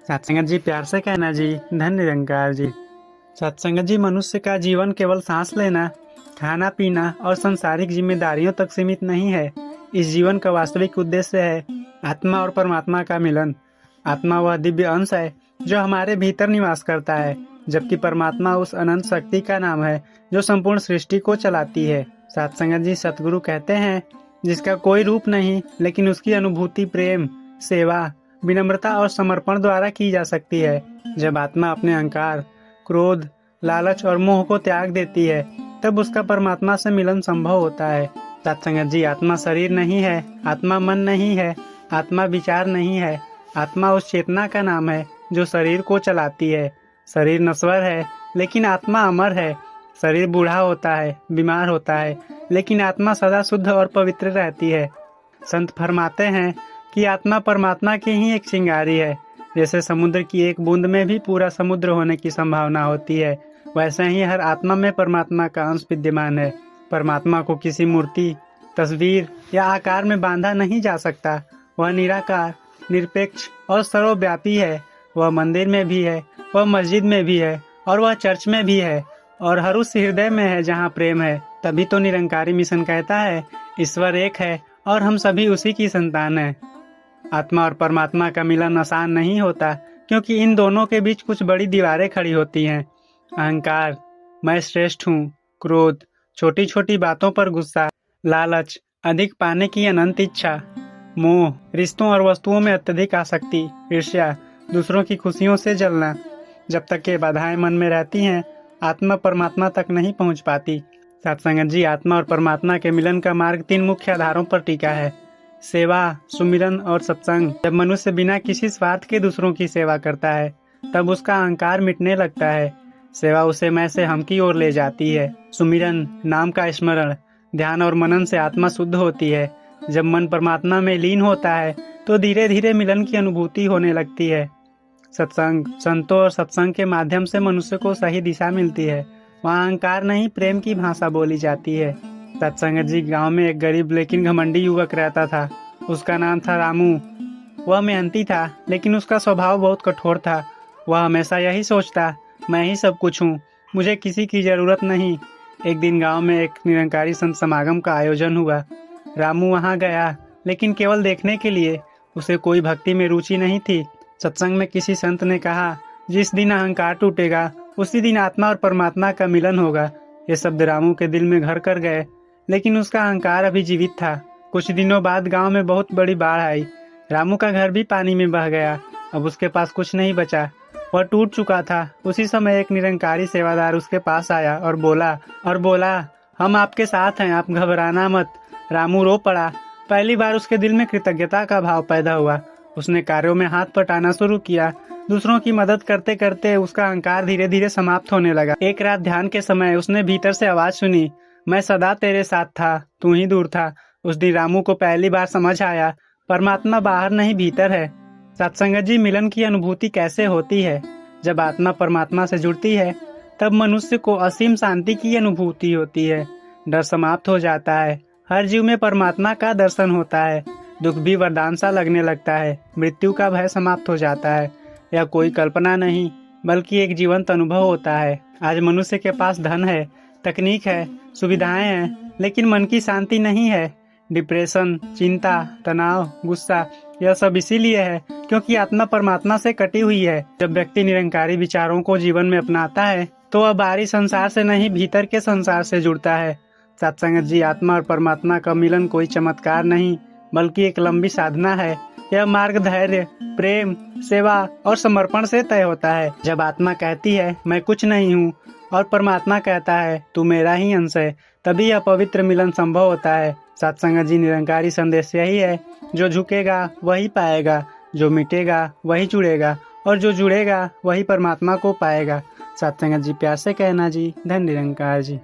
सत्संगत जी, प्यार से कहना जी, धन निरंकार जी। सत्संगत जी, मनुष्य का जीवन केवल सांस लेना, खाना पीना और सांसारिक जिम्मेदारियों तक सीमित नहीं है। इस जीवन का वास्तविक उद्देश्य है आत्मा और परमात्मा का मिलन। आत्मा वह दिव्य अंश है जो हमारे भीतर निवास करता है, जबकि परमात्मा उस अनंत शक्ति का नाम है जो संपूर्ण सृष्टि को चलाती है। सत्संगत जी, सतगुरु कहते हैं, जिसका कोई रूप नहीं, लेकिन उसकी अनुभूति प्रेम, सेवा, विनम्रता और समर्पण द्वारा की जा सकती है। जब आत्मा अपने अहंकार, क्रोध, लालच और मोह को त्याग देती है, तब उसका परमात्मा से मिलन संभव होता है। सत्संगत जी, आत्मा शरीर नहीं है, आत्मा मन नहीं है, आत्मा विचार नहीं है। आत्मा उस चेतना का नाम है जो शरीर को चलाती है। शरीर नश्वर है, लेकिन आत्मा अमर है। शरीर बूढ़ा होता है, बीमार होता है, लेकिन आत्मा सदा शुद्ध और पवित्र रहती है। संत फरमाते हैं कि आत्मा परमात्मा की ही एक चिंगारी है। जैसे समुद्र की एक बूंद में भी पूरा समुद्र होने की संभावना होती है, वैसे ही हर आत्मा में परमात्मा का अंश विद्यमान है। परमात्मा को किसी मूर्ति, तस्वीर या आकार में बांधा नहीं जा सकता। वह निराकार, निरपेक्ष और सर्वव्यापी है। वह मंदिर में भी है, वह मस्जिद में भी है, और वह चर्च में भी है, और हर उस हृदय में है जहाँ प्रेम है। तभी तो निरंकारी मिशन कहता है, ईश्वर एक है और हम सभी उसी की संतान हैं। आत्मा और परमात्मा का मिलन आसान नहीं होता, क्योंकि इन दोनों के बीच कुछ बड़ी दीवारें खड़ी होती हैं। अहंकार, मैं श्रेष्ठ हूँ, क्रोध, छोटी छोटी बातों पर गुस्सा, लालच, अधिक पाने की अनंत इच्छा, मोह, रिश्तों और वस्तुओं में अत्यधिक आसक्ति, ईर्ष्या, दूसरों की खुशियों से जलना। जब तक ये बाधाएं मन में रहती हैं, आत्मा परमात्मा तक नहीं पहुँच पाती। सत्संगत जी, आत्मा और परमात्मा के मिलन का मार्ग 3 मुख्य आधारों पर टिका है: सेवा, सुमिरन और सत्संग। जब मनुष्य बिना किसी स्वार्थ के दूसरों की सेवा करता है, तब उसका अहंकार मिटने लगता है। सेवा उसे मैं से हम की ओर ले जाती है। सुमिरन, नाम का स्मरण, ध्यान और मनन से आत्मा शुद्ध होती है। जब मन परमात्मा में लीन होता है, तो धीरे धीरे मिलन की अनुभूति होने लगती है। सत्संग, संतों और सत्संग के माध्यम से मनुष्य को सही दिशा मिलती है। वहाँ अहंकार नहीं, प्रेम की भाषा बोली जाती है। सत्संगत जी, गांव में एक गरीब लेकिन घमंडी युवक रहता था। उसका नाम था रामू। वह मेहनती था, लेकिन उसका स्वभाव बहुत कठोर था। वह हमेशा यही सोचता, मैं ही सब कुछ हूँ, मुझे किसी की जरूरत नहीं। एक दिन गांव में एक निरंकारी संत समागम का आयोजन हुआ। रामू वहां गया, लेकिन केवल देखने के लिए। उसे कोई भक्ति में रुचि नहीं थी। सत्संग में किसी संत ने कहा, जिस दिन अहंकार टूटेगा, उसी दिन आत्मा और परमात्मा का मिलन होगा। ये शब्द रामू के दिल में घर कर गए, लेकिन उसका अहंकार अभी जीवित था। कुछ दिनों बाद गांव में बहुत बड़ी बाढ़ आई। रामू का घर भी पानी में बह गया। अब उसके पास कुछ नहीं बचा, वह टूट चुका था। उसी समय एक निरंकारी सेवादार उसके पास आया और बोला, हम आपके साथ हैं, आप घबराना मत। रामू रो पड़ा। पहली बार उसके दिल में कृतज्ञता का भाव पैदा हुआ। उसने कार्यों में हाथ बटाना शुरू किया। दूसरों की मदद करते करते उसका अहंकार धीरे धीरे समाप्त होने लगा। एक रात ध्यान के समय उसने भीतर से आवाज सुनी, मैं सदा तेरे साथ था, तू ही दूर था। उस दिन रामू को पहली बार समझ आया, परमात्मा बाहर नहीं भीतर है। सत्संगत जी, मिलन की अनुभूति कैसे होती है? जब आत्मा परमात्मा से जुड़ती है, तब मनुष्य को असीम शांति की अनुभूति होती है। डर समाप्त हो जाता है। हर जीव में परमात्मा का दर्शन होता है। दुख भी वरदान सा लगने लगता है। मृत्यु का भय समाप्त हो जाता है। यह कोई कल्पना नहीं, बल्कि एक जीवंत अनुभव होता है। आज मनुष्य के पास धन है, तकनीक है, सुविधाएं हैं, लेकिन मन की शांति नहीं है। डिप्रेशन, चिंता, तनाव, गुस्सा, यह सब इसीलिए है क्योंकि आत्मा परमात्मा से कटी हुई है। जब व्यक्ति निरंकारी विचारों को जीवन में अपनाता है, तो वह बाहरी संसार से नहीं, भीतर के संसार से जुड़ता है। सत्संगत जी, आत्मा और परमात्मा का मिलन कोई चमत्कार नहीं, बल्कि एक लंबी साधना है। यह मार्ग धैर्य, प्रेम, सेवा और समर्पण से तय होता है। जब आत्मा कहती है, मैं कुछ नहीं हूँ, और परमात्मा कहता है, तू मेरा ही अंश है, तभी यह पवित्र मिलन संभव होता है। सत्संगत जी, निरंकारी संदेश यही है, जो झुकेगा वही पाएगा, जो मिटेगा वही जुड़ेगा, और जो जुड़ेगा वही परमात्मा को पाएगा। सत्संगत जी, प्यार से कहना जी, धन निरंकार जी।